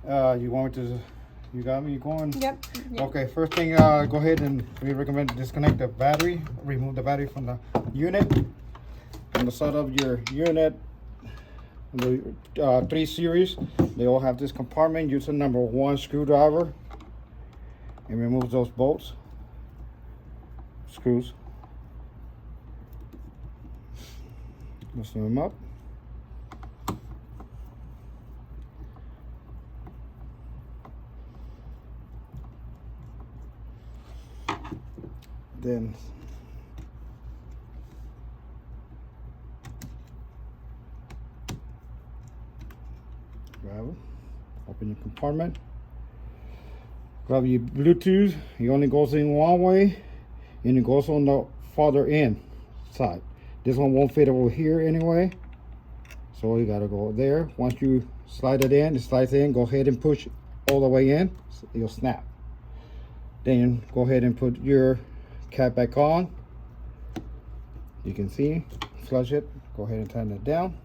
You want me to? You got me going? Yep. Okay, first thing, go ahead and we recommend to disconnect the battery, remove the battery from the unit. On the side of your unit, the 3 series, they all have this compartment. Use the number 1 screwdriver and remove those bolts, screws. Loosen them up. Then grab it, open your compartment, grab your Bluetooth. It only goes in one way and it goes on the farther end side. This one won't fit over here anyway, so you gotta go there. Once you slide it in, it slides in. Go ahead and push all the way in, it'll snap. Then go ahead and put your cap back on. You can see, flush it. Go ahead and tighten it down.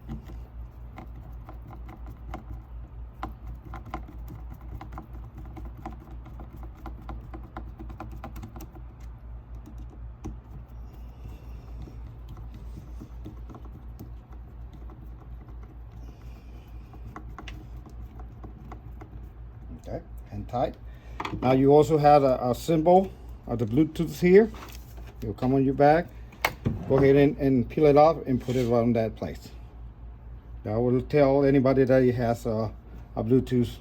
Okay, and tight. Now you also have a symbol of the Bluetooth here. It'll come on your back. Go ahead and peel it off and put it right in that place. That will tell anybody that he has a Bluetooth